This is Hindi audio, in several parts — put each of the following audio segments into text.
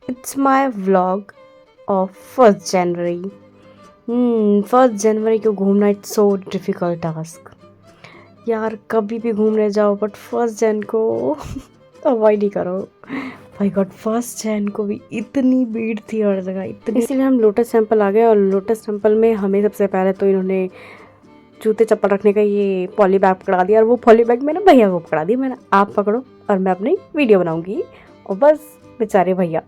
It's my vlog of 1st January. 1st जनवरी को घूमना इट्स सो डिफ़िकल्ट टास्क। यार कभी भी घूमने जाओ बट 1st जन को अवॉइड ही करो। माय गॉड 1st जन को भी इतनी भीड़ थी हर जगह, इतनी। इसीलिए हम लोटस टेम्पल आ गए और लोटस टेम्पल में हमें सबसे पहले तो इन्होंने जूते चप्पल रखने का ये पॉली बैग पकड़ा दिया और वो पॉली बैग मैंने भैया को पकड़ा दी। मैंने आप पकड़ो और मैं अपनी वीडियो बनाऊंगी और बस बेचारे भैया।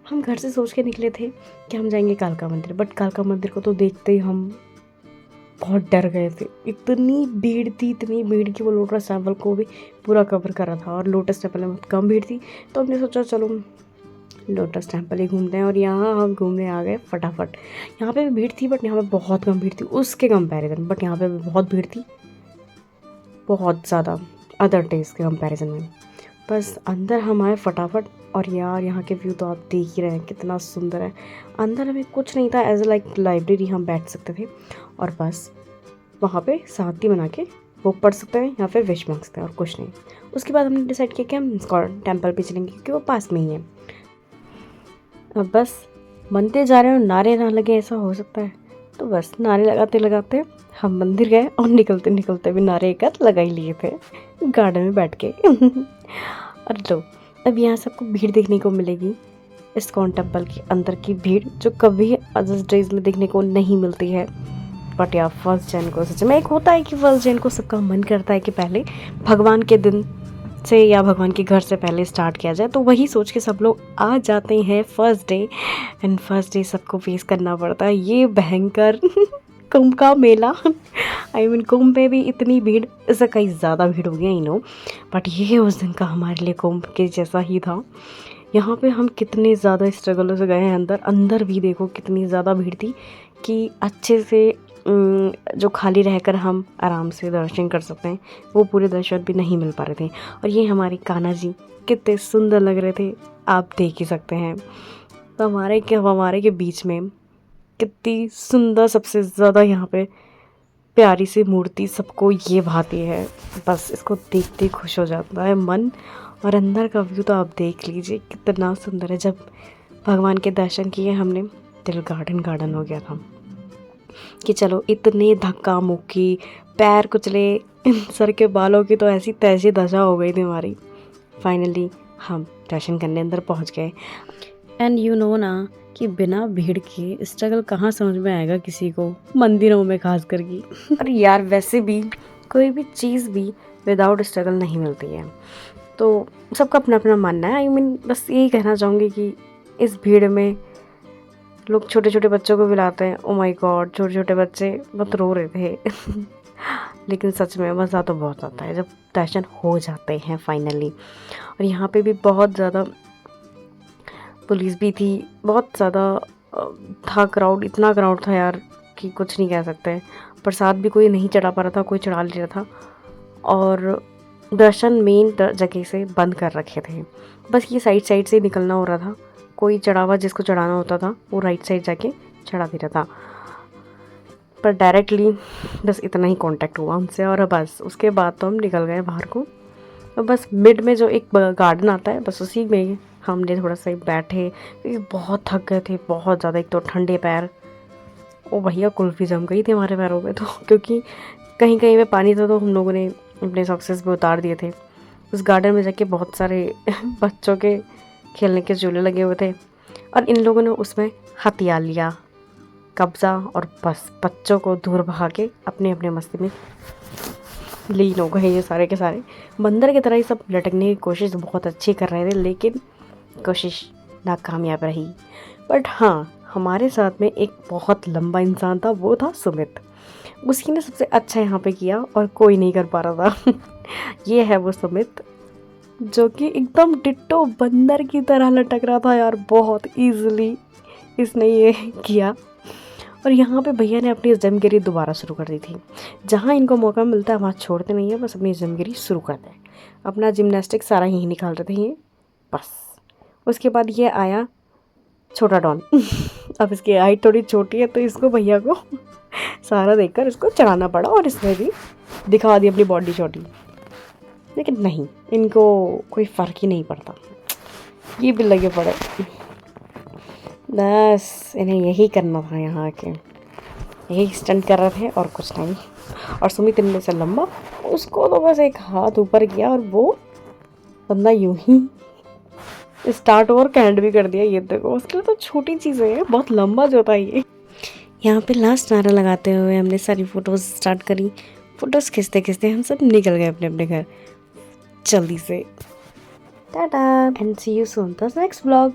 हम घर से सोच के निकले थे कि हम जाएंगे कालका मंदिर, बट कालका मंदिर को तो देखते ही हम बहुत डर गए थे। इतनी भीड़ कि वो लोटस टेम्पल को भी पूरा कवर कर रहा था और लोटस टेम्पल में बहुत कम भीड़ थी। तो हमने सोचा चलो लोटस टेम्पल ही घूमते हैं और यहाँ हम घूमने आ गए फटाफट। यहाँ पे भी भीड़ थी बट यहाँ पे बहुत कम भीड़ थी उसके कंपैरिजन, बट यहाँ पे भी बहुत भीड़ थी, बहुत ज़्यादा अदर डेज के कंपैरिजन में। बस अंदर हम आए फटाफट और यार यहाँ के व्यू तो आप देख ही रहे हैं कितना सुंदर है। अंदर हमें कुछ नहीं था, एज ए लाइक लाइब्रेरी हम बैठ सकते थे और बस वहाँ पे शांति बना के बुक पढ़ सकते हैं या फिर विश मांग सकते हैं और कुछ नहीं। उसके बाद हमने डिसाइड किया कि हम इस्कॉन टेम्पल पे चलेंगे क्योंकि वो पास में ही है। अब बस मंदिर जा रहे हो नारे ना लगे ऐसा हो सकता है, तो बस नारे लगाते लगाते हम मंदिर गए और निकलते निकलते भी नारे एक आध लगा ही लिए थे गार्डन में बैठ के। और लो अब यहाँ सबको भीड़ देखने को मिलेगी इस्कॉन टेम्पल के अंदर की भीड़, जो कभी अदर डेज में देखने को नहीं मिलती है। बट यार 1st जन को सच में एक होता है कि 1st जन को सबका मन करता है कि पहले भगवान के दिन से या भगवान के घर से पहले स्टार्ट किया जाए, तो वही सोच के सब लोग आ जाते हैं 1st day. And 1st day सबको फेस करना पड़ता है ये भयंकर कुंभ का मेला। आई मीन कुंभ में भी इतनी भीड़, इससे कहीं ज़्यादा भीड़ हो गया ही नो, बट ये उस दिन का हमारे लिए कुंभ के जैसा ही था। यहाँ पे हम कितने ज़्यादा स्ट्रगलों से गए हैं अंदर। अंदर भी देखो कितनी ज़्यादा भीड़ थी कि अच्छे से जो खाली रहकर हम आराम से दर्शन कर सकते हैं वो पूरे दर्शन भी नहीं मिल पा रहे थे। और ये हमारे कान्हा जी कितने सुंदर लग रहे थे, आप देख ही सकते हैं। तो हमारे के बीच में कितनी सुंदर, सबसे ज़्यादा यहाँ पे प्यारी सी मूर्ति सबको ये भाती है, बस इसको देखते ही खुश हो जाता है मन। और अंदर का व्यू तो आप देख लीजिए कितना सुंदर है। जब भगवान के दर्शन किए हमने, दिल गार्डन गार्डन हो गया था कि चलो इतने धक्का मुक्की, पैर कुचले, सर के बालों की तो ऐसी तैसी दशा हो गई थी हमारी। फाइनली हम दर्शन करने अंदर पहुंच गए। एंड यू नो ना कि बिना भीड़ के स्ट्रगल कहाँ समझ में आएगा किसी को, मंदिरों में खास करके। और यार वैसे भी कोई भी चीज़ भी विदाउट स्ट्रगल नहीं मिलती है, तो सबका अपना अपना मानना है। आई मीन बस यही कहना चाहूँगी कि इस भीड़ में लोग छोटे छोटे बच्चों को भी लाते हैं। ओ माय गॉड, छोटे छोटे बच्चे बहुत रो रहे थे। लेकिन सच में मज़ा तो बहुत आता है जब दर्शन हो जाते हैं फाइनली। और यहाँ पे भी बहुत ज़्यादा पुलिस भी थी, बहुत ज़्यादा था क्राउड, इतना क्राउड था यार कि कुछ नहीं कह सकते। प्रसाद भी कोई नहीं चढ़ा पा रहा था, कोई चढ़ा ले रहा था और दर्शन मेन जगह से बंद कर रखे थे। बस ये साइड साइड से निकलना हो रहा था, कोई चढ़ावा जिसको चढ़ाना होता था वो राइट साइड जाके चढ़ा दे रहा था। पर डायरेक्टली बस इतना ही कांटेक्ट हुआ उनसे और बस उसके बाद तो हम निकल गए बाहर को। और बस मिड में जो एक गार्डन आता है बस उसी में हमने थोड़ा सा बैठे क्योंकि बहुत थक गए थे, बहुत ज़्यादा। एक तो ठंडे पैर, ओ भैया कुल्फ़ी जम गई थी हमारे पैरों में तो, क्योंकि कहीं कहीं में पानी था तो हम लोगों ने अपने सॉक्सेस भी उतार दिए थे। उस गार्डन में जाके बहुत सारे बच्चों के खेलने के झूले लगे हुए थे और इन लोगों ने उसमें हथिया लिया कब्ज़ा और बस बच्चों को दूर भगा के अपने अपने मस्ती में लीन हो गए। ये सारे के सारे बंदर की तरह ही सब लटकने की कोशिश बहुत अच्छी कर रहे थे, लेकिन कोशिश नाकामयाब रही। बट हाँ, हमारे साथ में एक बहुत लंबा इंसान था, वो था सुमित। उसी ने सबसे अच्छा यहाँ पे किया और कोई नहीं कर पा रहा था। ये है वो सुमित जो कि एकदम डिट्टो बंदर की तरह लटक रहा था यार, बहुत ईजिली इसने ये किया। और यहाँ पे भैया ने अपनी जमगिरी दोबारा शुरू कर दी थी। जहाँ इनको मौका मिलता है वहाँ छोड़ते नहीं है, बस अपनी जमगिरी शुरू करते हैं। अपना जिम्नास्टिक सारा यहीं निकाल रहे थे ये बस। उसके बाद ये आया छोटा डॉन। अब इसकी हाइट थोड़ी छोटी है तो इसको भैया को सारा देखकर इसको चढ़ाना पड़ा और इसने भी दिखा दी अपनी बॉडी छोटी। लेकिन नहीं, इनको कोई फ़र्क ही नहीं पड़ता। ये भी लगे पड़े। बस इन्हें यही करना था यहाँ आके, यही स्टंट कर रहे थे और कुछ नहीं। और सुमित इनमें से लंबा, उसको तो बस एक हाथ ऊपर किया और वो बंदा यूं ही स्टार्ट और कैंड भी कर दिया। ये देखो, उसके लिए तो छोटी चीज़ है, बहुत लंबा जो था ये। यहाँ पे लास्ट नारा लगाते हुए हमने सारी फोटोज स्टार्ट करी। फोटोज खींचते खींचते हम सब निकल गए अपने अपने घर जल्दी से। Ta-ta and see you soon the next vlog.